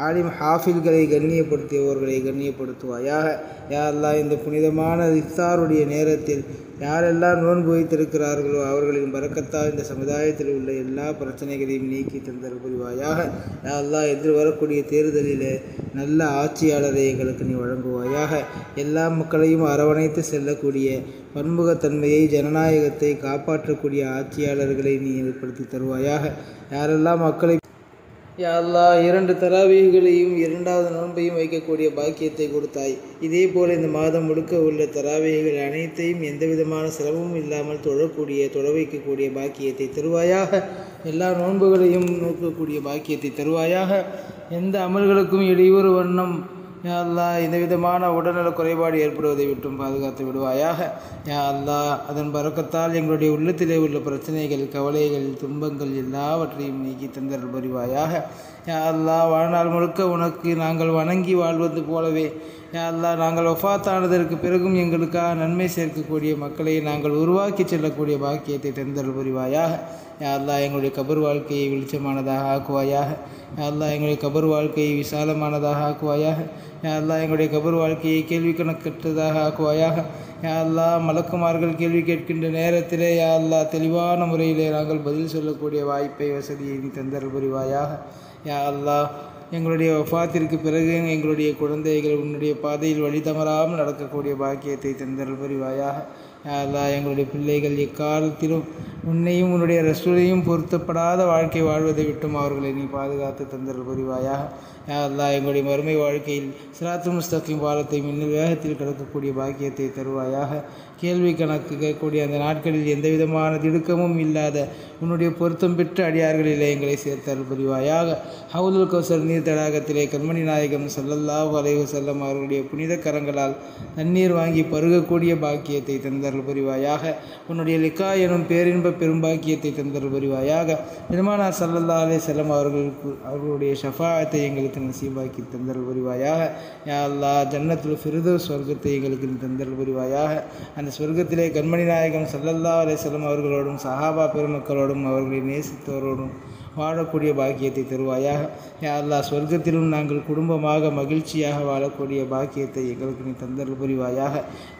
ஆலிம் ஹாஃபில்களை கண்ணியப்படுத்தியவர்களை கண்ணியப்படுத்துவாயாக. யா அல்லாஹ், இந்த புனிதமான இஃப்தாருடைய நேரத்தில் யாரெல்லாம் நோன்பு வைத்திருக்கிறார்களோ அவர்களின் பரக்கத்தால் இந்த சமுதாயத்தில் உள்ள எல்லா பிரச்சனைகளையும் நீக்கி தந்தல் புரிவாயாக. யா அல்லாஹ், எதிர்வரக்கூடிய தேர்தலில் நல்ல ஆட்சியாளரை எங்களுக்கு நீ வழங்குவாயாக. எல்லா மக்களையும் அரவணைத்து செல்லக்கூடிய பன்முகத்தன்மையை ஜனநாயகத்தை காப்பாற்றக்கூடிய ஆட்சியாளர்களை நீ ஏற்படுத்தி தருவாயாக. யாரெல்லாம் மக்களை யா அல்லாஹ், 2 தராவீகளையும் 2வது நோன்பையும் வைக்கக்கூடிய பாக்கியத்தை கொடுத்தாய். இதே போல் இந்த மாதம் முழுக்க உள்ள தராவீகள் அனைத்தையும் எந்தவிதமான சிரமமும் இல்லாமல் தொழ வைக்கக்கூடிய பாக்கியத்தை தருவாயாக. எல்லா நோன்புகளையும் நோக்கக்கூடிய பாக்கியத்தை தருவாயாக. எந்த அமல்களுக்கும் இடையூறு வண்ணம் யா அல்லாஹ் இந்த விதமான உடல்நல குறைபாடு ஏற்படுவதை விட்டும் பாதுகாத்து விடுவாயாக. யா அல்லாஹ், அதன் பரக்கத்தால் எங்களுடைய உள்ளத்திலே உள்ள பிரச்சனைகள், கவலைகள், துன்பங்கள் எல்லாவற்றையும் நீக்கி தந்தருள் புரிவாயாக. யா அல்லாஹ், வாழ்நாள் முழுக்க உனக்கு நாங்கள் வணங்கி வாழ்வது போலவே யா அல்லாஹ், நாங்கள் வஃபாத்தானதற்கு பிறகும் எங்களுக்காக நன்மை சேர்க்கக்கூடிய மக்களை நாங்கள் உருவாக்கி செல்லக்கூடிய பாக்கியத்தை தந்தருள் புரிவாயாக. யா அல்லாஹ், எங்களுடைய கபர் வாழ்க்கையை வெளிச்சமானதாக ஆக்குவாயாக. யா அல்லாஹ், எங்களுடைய கபர் வாழ்க்கையை விசாலமானதாக ஆக்குவாயாக. யா அல்லாஹ், எங்களுடைய கபர் வாழ்க்கையை கேள்வி கணக்கற்றதாக ஆக்குவாயாக. யா அல்லாஹ், மலக்குமார்கள் கேள்வி கேட்கின்ற நேரத்திலே யா அல்லாஹ் தெளிவான முறையிலே நாங்கள் பதில் சொல்லக்கூடிய வாய்ப்பை வசதியை நீ தந்தருள் புரிவாயாக. யா அல்லாஹ், எங்களுடைய வஃபாத்திற்கு பிறகு எங்களுடைய குழந்தைகள் உன்னுடைய பாதையில் வழி தவறாமல் நடக்கக்கூடிய பாக்கியத்தை தந்தருள் புரிவாயாக. யா அல்லாஹ், எங்களுடைய பிள்ளைகள் எக்காலத்திலும் உன்னையும் உன்னுடைய ரசூலையும் பொருத்தப்படாத வாழ்க்கை வாழ்வதை விட்டும் அவர்களை நீ பாதுகாத்து தந்தருள் புரிவாயாக. யா அல்லாஹ், எங்களுடைய மறுமை வாழ்க்கையில் சிராத்துல் முஸ்தகீம் பாலத்தை மின்னல் வேகத்தில் கடக்கக்கூடிய பாக்கியத்தை தருவாயாக. கேள்வி கணக்கு கேட்கக்கூடிய அந்த நாட்களில் எந்த விதமான திடுக்கமும் இல்லாத உன்னுடைய பொருத்தம் பெற்ற அடியார்களிலே எங்களை சேர்த்தருள் புரிவாயாக. ஹவுலுல் கௌசர் நீர் தடாகத்திலே கண்மணி நாயகம் ஸல்லல்லாஹு அலைஹி வஸல்லம் அவர்களுடைய புனித கரங்களால் தண்ணீர் வாங்கி பருகக்கூடிய பாக்கியத்தை தந்தருள் புரிவாயாக. உன்னுடைய லிகா எனும் பேரின்ப பெரும்பாக்கியத்தை தந்தருள் புரிவாயாக. பெருமானார் ஸல்லல்லாஹு அலைஹி வஸல்லம் அவர்களுடைய ஷஃபாஅத்தை எங்களுக்கு நசீபாக்கி தந்தருள் புரிவாயாக. யா அல்லாஹ், ஜன்னத்துல் ஃபிர்தௌஸ் சொர்க்கத்தை எங்களுக்கு தந்தருள் புரிவாயாக. அந்த சொர்க்கத்திலே கண்மணி நாயகம் ஸல்லல்லாஹு அலைஹி வஸல்லம் அவர்களோடும் சஹாபா பெருமக்களோடும் அவர்களை நேசித்தவரோடும் வாழக்கூடிய பாக்கியத்தை தருவாயாக. யா அல்லாஹ், சொர்க்கத்திலும் நாங்கள் குடும்பமாக மகிழ்ச்சியாக வாழக்கூடிய பாக்கியத்தை எங்களுக்கு நீ தந்தருள் புரிவாயாக.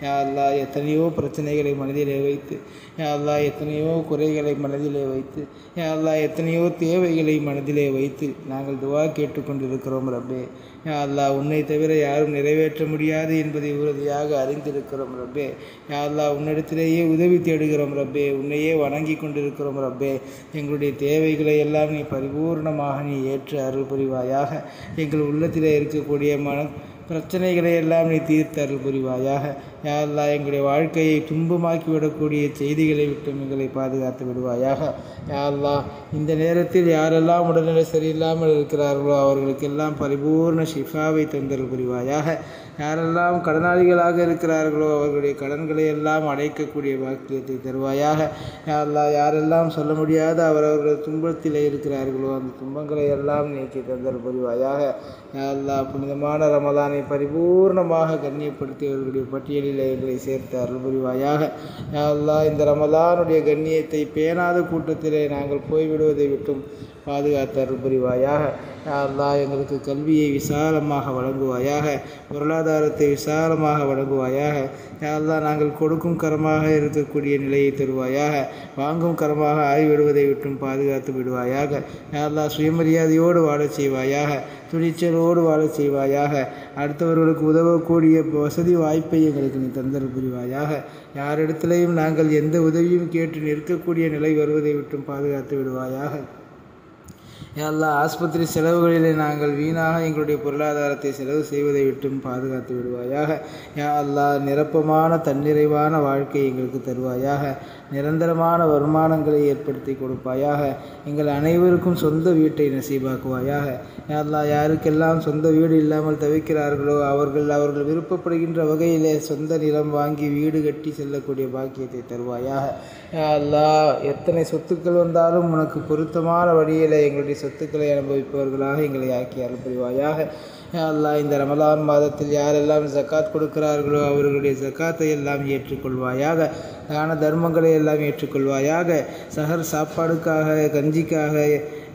யா அல்லாஹ், எத்தனையோ பிரச்சனைகளை மனதிலே வைத்து யா அல்லாஹ், எத்தனையோ குறைகளை மனதிலே வைத்து யா அல்லாஹ், எத்தனையோ தேவைகளை மனதிலே வைத்து நாங்கள் துவா கேட்டுக்கொண்டிருக்கிறோம் ரப்பே. யா அல்லாஹ், உன்னை தவிர யாரும் நிறைவேற்ற முடியாது என்பதை உறுதியாக அறிந்திருக்கிறோம் ரப்பே. யா அல்லாஹ், உன்னிடத்திலேயே உதவி தேடுகிறோம் ரப்பே. உன்னையே வணங்கி கொண்டிருக்கிறோம் ரப்பே. எங்களுடைய தேவைகளை எல்லாம் நீ பரிபூர்ணமாக நீ ஏற்று அருள் புரிவாயாக. எங்கள் உள்ளத்திலே இருக்கக்கூடிய பிரச்சனைகளை எல்லாம் நீ தீர்த்து அருள் புரிவாயாக. யா அல்லாஹ், எங்களுடைய வாழ்க்கையை துன்பமாக்கி விடக்கூடிய செய்திகளை விட்டு எங்களை பாதுகாத்து விடுவாயாக. யா அல்லாஹ், இந்த நேரத்தில் யாரெல்லாம் உடல்நிலை சரியில்லாமல் இருக்கிறார்களோ அவர்களுக்கெல்லாம் பரிபூர்ண ஷிஃபாவை தந்தருள் புரிவாயாக. யாரெல்லாம் கடனாளிகளாக இருக்கிறார்களோ அவர்களுடைய கடன்களை எல்லாம் அடைக்கக்கூடிய பாக்கியத்தை தருவாயாக. யா அல்லாஹ், யாரெல்லாம் சொல்ல முடியாத அவரவர்கள் துன்பத்திலே இருக்கிறார்களோ அந்த துன்பங்களை எல்லாம் நீக்கி தந்தருள் புரிவாயாக. யா அல்லாஹ், புனிதமான ரமலானை பரிபூர்ணமாக கண்ணியப்படுத்தி அவர்களுடைய பட்டியலில் எங்களை சேர்த்து அருள் புரிவாயாக. யா அல்லாஹ், இந்த ரமலானுடைய கண்ணியத்தை பேணாத கூட்டத்திலே நாங்கள் போய்விடுவதை விட்டும் பாதுகாத்து அருள் புரிவாயாக. யா அல்லாஹ் எங்களுக்கு கல்வியை விசாலமாக வழங்குவாயாக, பொருளாதாரத்தை விசாலமாக வழங்குவாயாக. யா அல்லாஹ் நாங்கள் கொடுக்கும் கரமாக இருக்கக்கூடிய நிலையை தருவாயாக, வாங்கும் கரமாக ஆய்விடுவதை விட்டும் பாதுகாத்து விடுவாயாக. யா அல்லாஹ் சுயமரியாதையோடு வாழச் செய்வாயாக, துணிச்சலோடு வாழச் செய்வாயாக. அடுத்தவர்களுக்கு உதவக்கூடிய வசதி வாய்ப்பை எங்களுக்கு நீ தந்தல் புரிவாயாக. யாரிடத்திலையும் நாங்கள் எந்த உதவியும் கேட்டு நிற்கக்கூடிய நிலை வருவதை விட்டும் பாதுகாத்து விடுவாயாக. யா அல்லாஹ் ஆஸ்பத்திரி செலவுகளிலே நாங்கள் வீணாக எங்களுடைய பொருளாதாரத்தை செலவு செய்வதை விட்டும் பாதுகாத்து விடுவாயாக. யா அல்லாஹ் நிரப்பமான தன்னிறைவான வாழ்க்கை எங்களுக்கு தருவாயாக, நிரந்தரமான வருமானங்களை ஏற்படுத்தி கொடுப்பாயாக. எங்கள் அனைவருக்கும் சொந்த வீட்டை நசீபாக்குவாயாக. யா அல்லாஹ் யாருக்கெல்லாம் சொந்த வீடு இல்லாமல் தவிக்கிறார்களோ அவர்கள் விருப்பப்படுகின்ற வகையிலே சொந்த நிலம் வாங்கி வீடு கட்டி செல்லக்கூடிய பாக்கியத்தை தருவாயாக. யா அல்லாஹ் எத்தனை சொத்துக்கள் வந்தாலும் உனக்கு பொருத்தமான வழியில் எங்களுடைய சொத்துக்களை அனுபவிப்பவர்களாக எங்களை ஆக்கி அருள் புரிவாயாக. யா அல்லாஹ் இந்த ரமலான் மாதத்தில் யாரெல்லாம் ஜக்காத் கொடுக்கிறார்களோ அவர்களுடைய ஜக்காத்தை எல்லாம் ஏற்றுக்கொள்வாயாக, தான தர்மங்களை எல்லாம் ஏற்றுக்கொள்வாயாக. சஹர் சாப்பாடுக்காக கஞ்சிக்காக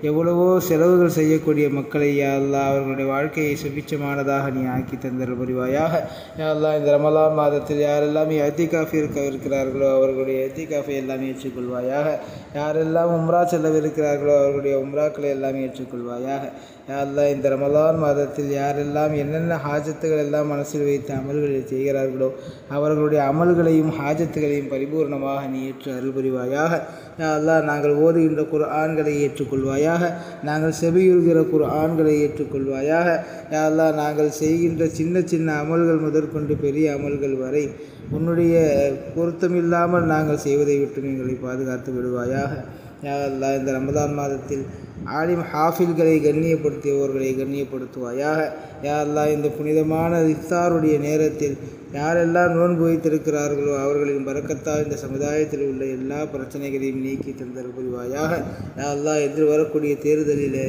எவ்வளவோ செலவுகள் செய்யக்கூடிய மக்களை யா அல்லாஹ் அவர்களுடைய வாழ்க்கையை சுபிட்சமானதாக நீ ஆக்கி தந்தல் புரிவாயாக. யா அல்லாஹ் இந்த ரமலான் மாதத்தில் யாரெல்லாம் எத்திகாஃப் இருக்கிறார்களோ அவர்களுடைய எத்திகாஃபை எல்லாம் ஏற்றுக்கொள்வாயாக. யாரெல்லாம் உம்ரா செல்லவிருக்கிறார்களோ அவர்களுடைய உம்ராக்களை எல்லாம் ஏற்றுக்கொள்வாயாக. யா அல்லாஹ் இந்த ரமலான் மாதத்தில் யாரெல்லாம் என்னென்ன ஹாஜத்துகள் எல்லாம் மனசில் வைத்து அமல்களை செய்கிறார்களோ அவர்களுடைய அமல்களையும் ஹாஜத்துகளையும் பரிபூர்ணமாக நீ ஏற்று அருள் புரிவாயாக. யா அல்லாஹ் நாங்கள் ஓதுகின்ற குர்ஆன்களை ஏற்றுக்கொள்வாயாக, நாங்கள் செவியுறுகிற குர்ஆன்களை ஏற்றுக்கொள்வாயாக. யா அல்லாஹ் நாங்கள் செய்கின்ற சின்ன சின்ன அமல்கள் முதற்கொண்டு பெரிய அமல்கள் வரை உன்னுடைய பொருத்தமில்லாமல் நாங்கள் செய்வதை விட்டு எங்களை பாதுகாத்து விடுவாயாக. யா அல்லாஹ் இந்த ரமலான் மாதத்தில் ஆலிம் ஹாஃபில்களை கண்ணியப்படுத்தியவர்களை கண்ணியப்படுத்துவாயாக. யா அல்லாஹ் இந்த புனிதமான இஃப்தாருடைய நேரத்தில் யாரெல்லாம் நோன்பு வைத்திருக்கிறார்களோ அவர்களின் பரக்கத்தால் இந்த சமுதாயத்தில் உள்ள எல்லா பிரச்சனைகளையும் நீக்கி தந்தல் புரிவாயாக. யா அல்லாஹ் எதிர்வரக்கூடிய தேர்தலில்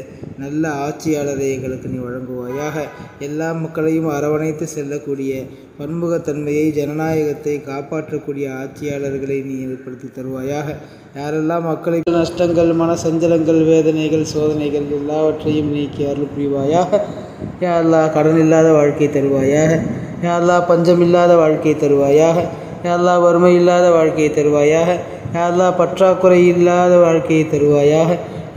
நல்ல ஆட்சியாளரை எங்களுக்கு நீ வழங்குவாயாக. எல்லா மக்களையும் அரவணைத்து செல்லக்கூடிய பன்முகத்தன்மையை ஜனநாயகத்தை காப்பாற்றக்கூடிய ஆட்சியாளர்களை நீ ஏற்படுத்தி தருவாயாக. யாரெல்லாம் மக்களை நஷ்டங்கள் மனசஞ்சலங்கள் வேதனைகள் சோதனைகள் எல்லாவற்றையும் நீக்கி அருள் புரிவாயாக. யா அல்லாஹ் கடன் இல்லாத வாழ்க்கை தருவாயாக. யா அல்லாஹ் பஞ்சம் இல்லாத வாழ்க்கை தருவாயாக. யா அல்லாஹ் வறுமை இல்லாத வாழ்க்கையை தருவாயாக. யா அல்லாஹ் பற்றாக்குறை இல்லாத வாழ்க்கையை தருவாயாக.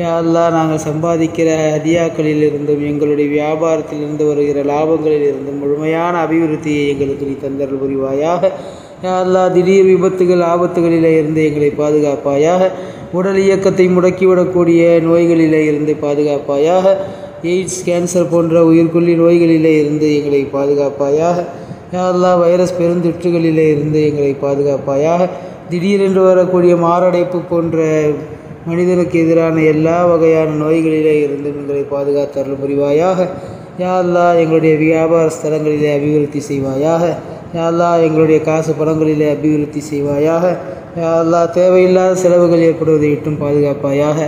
யா அல்லாஹ் நாங்கள் சம்பாதிக்கிற ஹதியாக்களிலிருந்தும் எங்களுடைய வியாபாரத்திலிருந்து வருகிற லாபங்களிலிருந்தும் முழுமையான அபிவிருத்தியை எங்களுக்கு நீ தந்தருள் புரிவாயாக. யா அல்லாஹ் திடீர் விபத்துகள் ஆபத்துகளிலே இருந்து எங்களை பாதுகாப்பாயாக. உடல் இயக்கத்தை முடக்கிவிடக்கூடிய நோய்களிலே இருந்து பாதுகாப்பாயாக. எய்ட்ஸ் கேன்சர் போன்ற உயிர்கொல்லி நோய்களிலே இருந்து எங்களை பாதுகாப்பாயாக. யா அல்லாஹ் வைரஸ் பெருந்தொற்றுகளிலே இருந்து எங்களை பாதுகாப்பாயாக. திடீரென்று வரக்கூடிய மாரடைப்பு போன்ற மனிதனுக்கு எதிரான எல்லா வகையான நோய்களிலே இருந்து எங்களை பாதுகாத்து அருள் புரிவாயாக. யா அல்லாஹ் எங்களுடைய வியாபார ஸ்தலங்களிலே அபிவிருத்தி செய்வாயாக. யா அல்லாஹ் எங்களுடைய காசு பணங்களிலே அபிவிருத்தி செய்வாயாக. யா அல்லாஹ் தேவையில்லாத செலவுகள் ஏற்படுவதை விட்டும் பாதுகாப்பாயாக.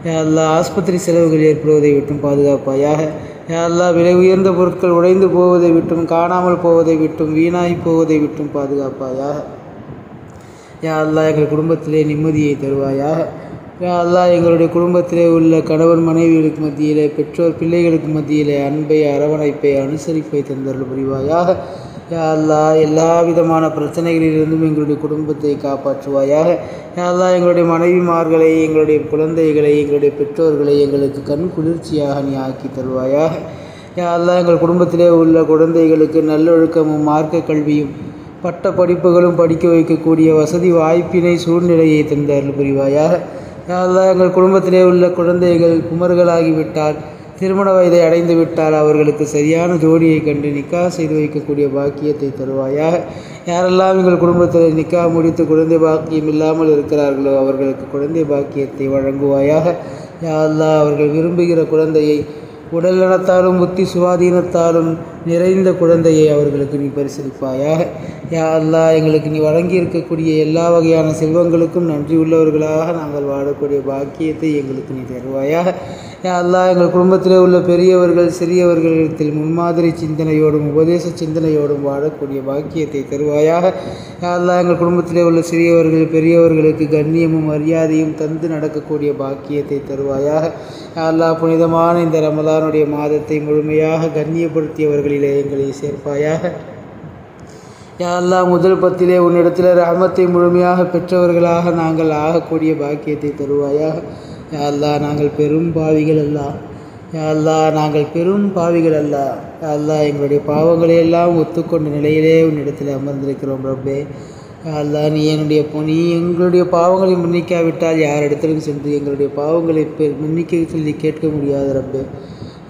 யா அல்லாஹ் ஆஸ்பத்திரி செலவுகள் ஏற்படுவதை விட்டும் பாதுகாப்பாயாக. யா அல்லாஹ் விலை உயர்ந்த பொருட்கள் உடைந்து போவதை விட்டும் காணாமல் போவதை விட்டும் வீணாகி போவதை விட்டும் பாதுகாப்பாயாக. யா அல்லாஹ் எங்கள் குடும்பத்திலே நிம்மதியை தருவாயாக. யா அல்லாஹ் எங்களுடைய குடும்பத்திலே உள்ள கணவன் மனைவிகளுக்கு மத்தியிலே பெற்றோர் பிள்ளைகளுக்கு மத்தியிலே அன்பை அரவணைப்பை அனுசரிப்பை தந்தருள் புரிவாயாக. யா அல்லாஹ் எல்லா விதமான பிரச்சனைகளிலிருந்தும் எங்களுடைய குடும்பத்தை காப்பாற்றுவாயாக. யா அல்லாஹ் எங்களுடைய மனைவிமார்களை எங்களுடைய குழந்தைகளை எங்களுடைய பெற்றோர்களை எங்களுக்கு கண் குளிர்ச்சியாக நீ ஆக்கி தருவாயாக. யா அல்லாஹ் எங்கள் குடும்பத்திலே உள்ள குழந்தைகளுக்கு நல்லொழுக்கமும் மார்க்க கல்வியும் பட்ட படிப்புகளும் படிக்க வைக்கக்கூடிய வசதி வாய்ப்பினை சூழ்நிலையை தந்து அருள் புரிவாயாக. யா அல்லாஹ் எங்கள் குடும்பத்திலே உள்ள குழந்தைகள் குமர்களாகிவிட்டால் திருமண வயதை அடைந்து விட்டால் அவர்களுக்கு சரியான ஜோடியை கண்டு நிக்கா செய்து வைக்கக்கூடிய பாக்கியத்தை தருவாயாக. யாரெல்லாம் எங்கள் குடும்பத்தில் நிக்கா முடித்து குழந்தை பாக்கியம் இல்லாமல் இருக்கிறார்களோ அவர்களுக்கு குழந்தை பாக்கியத்தை வழங்குவாயாக. யா அல்லாஹ் அவர்கள் விரும்புகிற குழந்தையை உடல் நலத்தாலும் புத்தி சுவாதீனத்தாலும் நிறைந்த குழந்தையை அவர்களுக்கு நீ பரிசளிப்பாயாக. யா அல்லாஹ் எங்களுக்கு நீ வழங்கி இருக்கக்கூடிய எல்லா வகையான செல்வங்களுக்கும் நன்றி உள்ளவர்களாக நாங்கள் வாழக்கூடிய பாக்கியத்தை எங்களுக்கு நீ தருவாயாக. யா அல்லாஹ் எங்கள் குடும்பத்தில் உள்ள பெரியவர்கள் சிறியவர்களிடத்தில் முன்மாதிரி சிந்தனையோடும் உபதேச சிந்தனையோடும் வாழக்கூடிய பாக்கியத்தை தருவாயாக. யா அல்லாஹ் எங்கள் குடும்பத்தில் உள்ள சிறியவர்கள் பெரியவர்களுக்கு கண்ணியமும் மரியாதையும் தந்து நடக்கக்கூடிய பாக்கியத்தை தருவாயாக. யா அல்லாஹ் புனிதமான இந்த ரமலானுடைய மாதத்தை முழுமையாக கண்ணியப்படுத்தியவர்களிலே எங்களை சேர்ப்பாயாக. யா அல்லாஹ் முதல் பத்திலே உன்னிடத்தில் ரஹமத்தை முழுமையாக பெற்றவர்களாக நாங்கள் ஆகக்கூடிய பாக்கியத்தை தருவாயாக. யா அல்லாஹ் நாங்கள் பெரும் பாவிகள் அல்ல. யா அல்லாஹ் நாங்கள் பெரும் பாவிகள் அல்ல. யா அல்லாஹ் எங்களுடைய பாவங்களை எல்லாம் ஒத்துக்கொண்ட நிலையிலே உன்னிடத்தில் அமர்ந்திருக்கிறோம் ரப்பே. யா அல்லாஹ் நீ எங்களுடைய பாவங்களை மன்னிக்காவிட்டால் யாரிடத்திலும் சென்று எங்களுடைய பாவங்களை மன்னிக்க சொல்லி கேட்க முடியாது ரப்பே.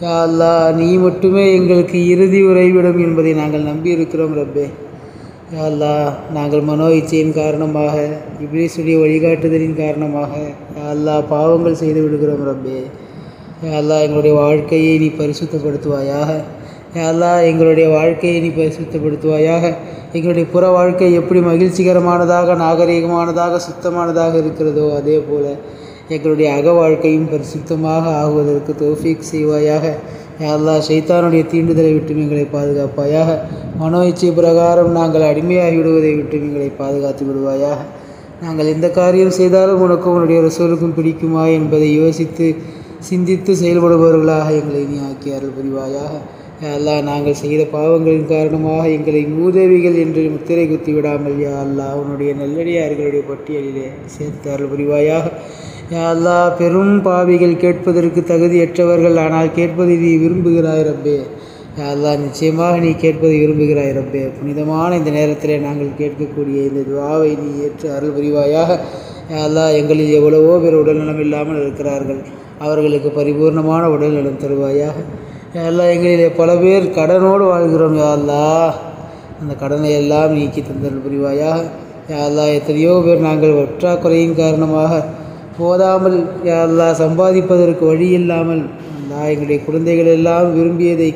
யா அல்லாஹ் நீ மட்டுமே எங்களுக்கு இறுதி உறைவிடம் என்பதை நாங்கள் நம்பி இருக்கிறோம் ரப்பே. யா அல்லாஹ் நாங்கள் மனோ இச்சையின் காரணமாக இப்லீசுடைய வழிகாட்டுதலின் காரணமாக யா அல்லாஹ் பாவங்கள் செய்து விடுகிறோம் ரப்பே. யா அல்லாஹ் எங்களுடைய வாழ்க்கையை நீ பரிசுத்தப்படுத்துவாயாக. யா அல்லாஹ் எங்களுடைய வாழ்க்கையை நீ பரிசுத்தப்படுத்துவாயாக. எங்களுடைய புற வாழ்க்கை எப்படி மகிழ்ச்சிகரமானதாக நாகரீகமானதாக சுத்தமானதாக இருக்கிறதோ அதே போல் எங்களுடைய அக வாழ்க்கையும் பரிசுத்தமாக ஆகுவதற்கு தௌஃபீக் செய்வாயாக. யா அல்லாஹ் ஷைத்தானுடைய தீண்டுதலை விட்டு எங்களை பாதுகாப்பாயாக. மனோ இச்சை பிரகாரம் நாங்கள் அடிமையாகி விடுவதை விட்டு எங்களை பாதுகாத்து விடுவாயாக. நாங்கள் எந்த காரியம் செய்தாலும் உனக்கும் உன்னுடைய ரசூலுக்கும் பிடிக்குமா என்பதை யோசித்து சிந்தித்து செயல்படுபவர்களாக எங்களை நீ ஆக்கி அருள் புரிவாயாக. யா அல்லாஹ் நாங்கள் செய்த பாவங்களின் காரணமாக எங்களை மூதேவிகள் என்று முத்திரை குத்தி விடாமல் யா அல்லாஹ் உன்னுடைய நல்லடியார்களுடைய பட்டியலிலே சேர்த்து அருள் புரிவாயாக. யா அல்லாஹ் பெரும் பாவிகள் கேட்பதற்கு தகுதியற்றவர்கள், ஆனால் கேட்பதை நீ விரும்புகிறாய் ரப்பே. யா அல்லாஹ் நிச்சயமாக நீ கேட்பதை விரும்புகிறாய் ரப்பே. புனிதமான இந்த நேரத்தில் நாங்கள் கேட்கக்கூடிய இந்த துஆவை நீ ஏற்று அருள் புரிவாயாக. யா அல்லாஹ் எங்களில் எவ்வளவோ பேர் உடல்நலம் இல்லாமல் இருக்கிறார்கள், அவர்களுக்கு பரிபூர்ணமான உடல்நலம் தருவாயாக. யா அல்லாஹ் எங்களிலே பல பேர் கடனோடு வாழ்கிறோம். யா அல்லாஹ் அந்த கடனை எல்லாம் நீக்கி தந்தல் புரிவாயாக. யா அல்லாஹ் எத்தனையோ பேர் நாங்கள் ஒற்றாக்குறையின் காரணமாக போதாமல் யா அல்லாஹ் சம்பாதிப்பதற்கு வழி இல்லாமல் அல்லாஹ் எங்களுடைய குழந்தைகள் எல்லாம் விரும்பியதை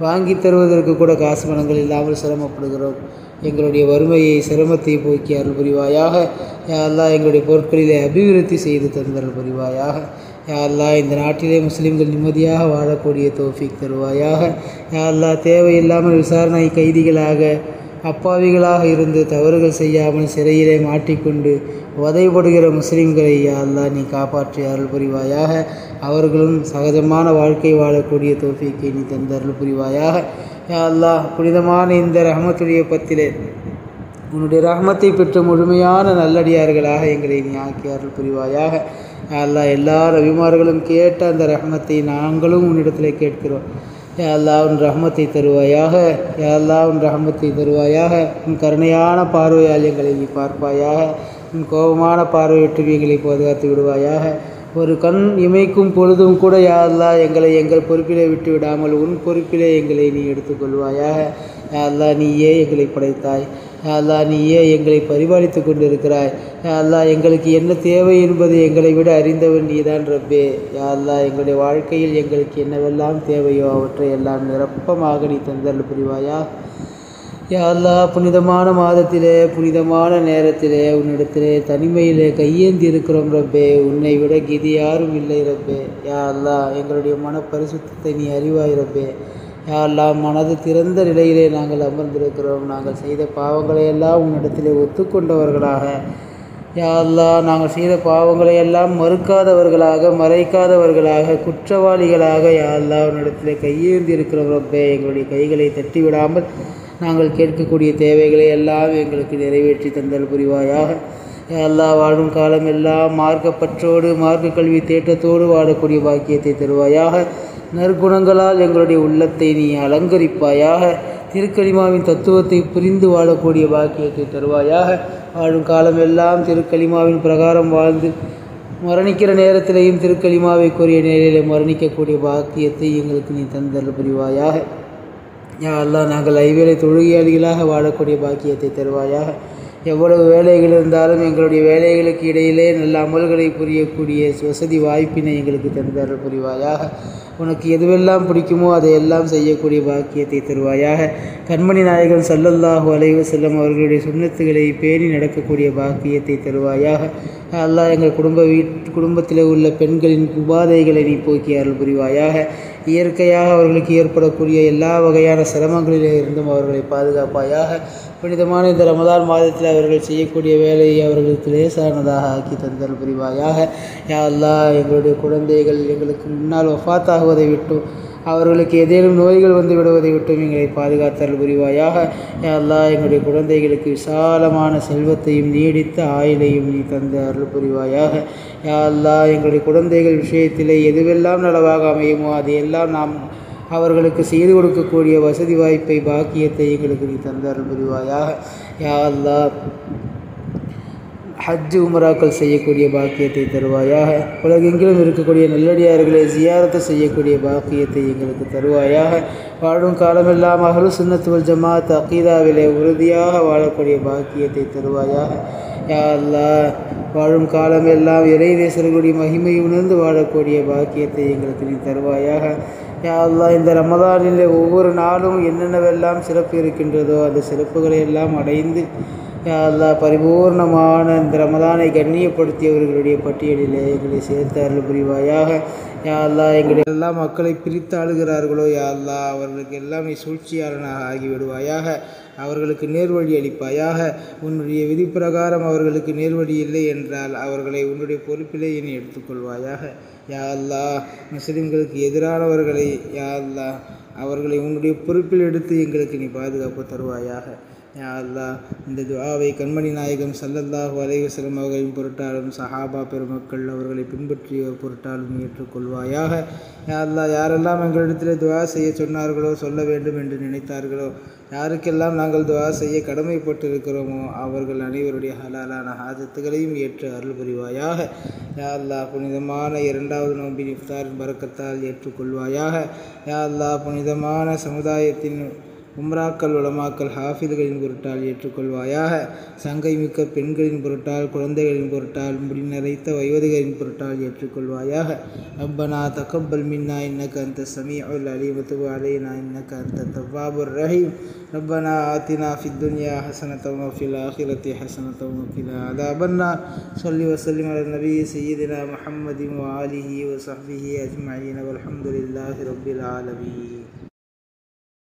வாங்கி தருவதற்கு கூட காசு பணங்கள் இல்லாமல் சிரமப்படுகிறோம். எங்களுடைய வறுமையை சிரமத்தை போக்கி அருள் புரிவாயாக. யா அல்லாஹ் எங்களுடைய பொருட்களிலே அபிவிருத்தி செய்து தந்தல் புரிவாயாக. யா அல்லாஹ் இந்த நாட்டிலே முஸ்லிம்கள் நிம்மதியாக வாழக்கூடிய தௌஃபீக் தருவாயாக. யா அல்லாஹ் தேவையில்லாமல் விசாரணை கைதிகளாக அப்பாவிகளாக இருந்து தவறுகள் செய்யாமல் சிறையிலே மாட்டிக்கொண்டு வதைப்படுகிற முஸ்லிம்களை யா அல்லாஹ் நீ காப்பாற்றி அருள் புரிவாயாக. அவர்களும் சகஜமான வாழ்க்கை வாழக்கூடிய தௌஃபீக்கை நீ தந்த அருள் புரிவாயாக. யா அல்லாஹ் புனிதமான இந்த ரஹமத்துடைய பத்திலே உன்னுடைய ரஹமத்தை பெற்ற முழுமையான நல்லடியார்களாக எங்களை நீ ஆக்கி அருள் புரிவாயாக. யா அல்லாஹ் எல்லா நபிமார்களும் கேட்ட அந்த ரஹமத்தை நாங்களும் உன்னிடத்தில் கேட்கிறோம். யா அல்லாஹ் உன் ரஹமத்தை தருவாயாக. யா அல்லாஹ் உன் ரஹமத்தை தருவாயாக. உன் கருணையான பார்வையால் எங்களை நீ பார்ப்பாயாக. உன் கோபமான பார்வையிட்டு எங்களை பாதுகாத்து விடுவாயாக. ஒரு கண் இமைக்கும் பொழுதும் கூட யா அல்லாஹ் எங்களை எங்கள் பொறுப்பிலே விட்டு விடாமல் உன் பொறுப்பிலே எங்களை நீ எடுத்துக்கொள்வாயாக. யா அல்லாஹ் நீயே எங்களை படைத்தாய். யா அல்லாஹ் நீயே எங்களை பரிபாலித்து கொண்டிருக்கிறாய். யா அல்லாஹ் எங்களுக்கு என்ன தேவை என்பது எங்களை விட அறிந்தவன் நீதான் ரப்பே. யா அல்லாஹ் எங்களுடைய வாழ்க்கையில் எங்களுக்கு என்னவெல்லாம் தேவையோ அவற்றை எல்லாம் நிரப்பமாக நீ தந்தல் புரிவாயா. யா அல்லாஹ் புனிதமான மாதத்திலே புனிதமான நேரத்திலே உன்னிடத்திலே தனிமையிலே கையேந்தி இருக்கிறோம் ரப்பே. உன்னை விட கீதி யாரும் இல்லை ரப்பே. யா அல்லாஹ் எங்களுடைய மன பரிசுத்தத்தை நீ அறிவாய் ரப்பே. யா அல்லாஹ் மனது திறந்த நிலையிலே நாங்கள் அமர்ந்திருக்கிறோம். நாங்கள் செய்த பாவங்களை எல்லாம் உன்னிடத்திலே ஒத்துக்கொண்டவர்களாக யா அல்லாஹ் நாங்கள் செய்த பாவங்களை எல்லாம் மறுக்காதவர்களாக மறைக்காதவர்களாக குற்றவாளிகளாக யா அல்லாஹ் உன்னிடத்திலே கையேந்தி இருக்கிறோம் ரப்பே. எங்களுடைய கைகளை தட்டிவிடாமல் நாங்கள் கேட்கக்கூடிய தேவைகளை எல்லாம் எங்களுக்கு நிறைவேற்றி தந்தல் புரிவாயாக. யா அல்லாஹ் வாழும் காலம் எல்லாம் மார்க்கப்பற்றோடு மார்க்க கல்வி தேட்டத்தோடு வாழக்கூடிய பாக்கியத்தை தருவாயாக. நற்குணங்களால் எங்களுடைய உள்ளத்தை நீ அலங்கரிப்பாயாக. திருக்கலிமாவின் தத்துவத்தை புரிந்து வாழக்கூடிய பாக்கியத்தை தருவாயாக. வாழும் காலம் எல்லாம் திருக்கலிமாவின் பிரகாரம் வாழ்ந்து மரணிக்கிற நேரத்திலேயும் திருக்கலிமாவை கூறிய நிலையிலே மரணிக்கக்கூடிய பாக்கியத்தை எங்களுக்கு நீ தந்தல் புரிவாயாக. யா அல்லாஹ் நாங்கள் ஐவேளை தொழுகையாளிகளாக வாழக்கூடிய பாக்கியத்தை தருவாயாக. எவ்வளவு வேலைகள் இருந்தாலும் எங்களுடைய வேலைகளுக்கு இடையிலே நல்ல அமல்களை புரியக்கூடிய வசதி வாய்ப்பினை எங்களுக்கு தந்தல் புரிவாயாக. உனக்கு எதுவெல்லாம் பிடிக்குமோ அதையெல்லாம் செய்யக்கூடிய பாக்கியத்தை தருவாயாக. கண்மணி நாயகன் ஸல்லல்லாஹு அலைஹி வஸல்லம் அவர்களுடைய சுன்னத்துகளை பேணி நடக்கக்கூடிய பாக்கியத்தை தருவாயாக. அல்லாஹ் எங்கள் குடும்பத்தில் உள்ள பெண்களின் உபாதைகளை நீ போக்கி அருள் புரிவாயாக. இயற்கையாக அவர்களுக்கு ஏற்படக்கூடிய எல்லா வகையான சிரமங்களிலே இருந்தும் அவர்களை பாதுகாப்பாயாக. புனிதமான இந்த ரமதான் மாதத்தில் அவர்கள் செய்யக்கூடிய வேலையை அவர்களுக்கு லேசானதாக ஆக்கி தந்தல் புரிவாயாக. யா அல்லாஹ், எங்களுடைய குழந்தைகள் எங்களுக்கு முன்னால் வஃபாத்தாகுவதை விட்டும் அவர்களுக்கு ஏதேனும் நோய்கள் வந்து விடுவதை விட்டும் எங்களை பாதுகாத்தல் புரிவாயாக. யா அல்லாஹ், எங்களுடைய குழந்தைகளுக்கு விசாலமான செல்வத்தையும் நீடித்த ஆயுளையும் நீ தந்து அருள் புரிவாயாக. யா அல்லாஹ், எங்களுடைய குழந்தைகள் விஷயத்திலே எதுவெல்லாம் நலவாக அமையுமோ அதையெல்லாம் நாம் அவர்களுக்கு செய்து கொடுக்கக்கூடிய வசதி வாய்ப்பை பாக்கியத்தை எங்களுக்கு நீ தந்து அருள் புரிவாயாக. யா அல்லாஹ், ஹஜ் உம்ராக்கள் செய்யக்கூடிய பாக்கியத்தை தருவாயாக. உலகெங்கிலும் இருக்கக்கூடிய நல்லடியார்களை ஜியாரத்து செய்யக்கூடிய பாக்கியத்தை எங்களுக்கு தருவாயாக. வாழும் காலமெல்லாம் அஹ்லு சுன்னத் வல் ஜமாத் அகீதாவிலே உறுதியாக வாழக்கூடிய பாக்கியத்தை தருவாயாக. யா அல்லாஹ், வாழும் காலமெல்லாம் இறை நேசர்களுடைய மகிமை உணர்ந்து வாழக்கூடிய பாக்கியத்தை எங்களுக்கு நீ தருவாயாக. யா அல்லாஹ், இந்த ரமதானில் ஒவ்வொரு நாளும் என்னென்னவெல்லாம் சிறப்பு இருக்கின்றதோ அந்த சிறப்புகளை எல்லாம் அடைந்து யா அல்லாஹ், பரிபூர்ணமான இந்த ரமதானை கண்ணியப்படுத்தியவர்களுடைய பட்டியலிலே எங்களை சேர்த்து அருள் புரிவாயாக. யா அல்லாஹ், எங்களை எல்லாம் மக்களை பிரித்து ஆளுகிறார்களோ யா அல்லாஹ், அவர்களுக்கு எல்லாமே சூழ்ச்சியாளனாக ஆகிவிடுவாயாக. அவர்களுக்கு நேர்வழி அளிப்பாயாக. உன்னுடைய விதி பிரகாரம் அவர்களுக்கு நேர்வழி இல்லை என்றால் அவர்களை உன்னுடைய பொறுப்பிலே இனி எடுத்துக்கொள்வாயாக. யா அல்லாஹ், முஸ்லிம்களுக்கு எதிரானவர்களை யா அல்லாஹ் அவர்களை உன்னுடைய பொறுப்பில் எடுத்து எங்களுக்கு நீ பாதுகாப்பு தருவாயாக. யா அல்லாஹ், இந்த துஆவை கண்மணி நாயகம் ஸல்லல்லாஹு அலைஹி வஸல்லம் அவர்களின் பொருட்டாலும் சஹாபா பெருமக்கள் அவர்களை பின்பற்றியோர் பொருட்டாலும் ஏற்றுக்கொள்வாயாக. யா அல்லாஹ், யாரெல்லாம் எங்களிடத்தில் துஆ செய்ய சொன்னார்களோ, சொல்ல வேண்டும் என்று நினைத்தார்களோ, யாருக்கெல்லாம் நாங்கள் துஆ செய்ய கடமைப்பட்டிருக்கிறோமோ அவர்கள் அனைவருடைய ஹலாலான ஹாஜத்துகளையும் ஏற்று அருள் புரிவாயாக. யா அல்லாஹ், புனிதமான 2வது நோம்பின் இஃப்தாரின் பரக்கத்தால் ஏற்றுக்கொள்வாயாக. யா அல்லாஹ், புனிதமான சமுதாயத்தின் உம்ராக்கள் உலமாக்கள் ஹாஃபிதுகளின் பொருட்டால் ஏற்றுக்கொள்வாயாக. சங்கை மிக்க பெண்களின் பொருட்டால், குழந்தைகளின் பொருட்டால், முடி நிறைத்த வயோதிகரின் பொருட்டால் ஏற்றுக்கொள்வாயாக. ரப்பனா தகப்பல் மின்னா இன்னக அன்த ஸமீஉல் அலீம் வ துப் அலைனா இன்னக அன்த தவ்வாபுர் ரஹீம். ரப்பனா ஆத்தினா ஃபித் துன்யா ஹஸனத்தன் வ ஃபில் ஆখিরাতি ஹஸனத்தன் வ கினா அஸாபன்னார். ஸல்லி வ ஸல்லிம் அலா நபி சய்யிதினா முஹம்மதின் வ ஆலிஹி வ ஸஹ்பிஹி அஜ்மஈன் வல்ஹம்துலில்லாஹி ரப்பில் ஆலமீன்.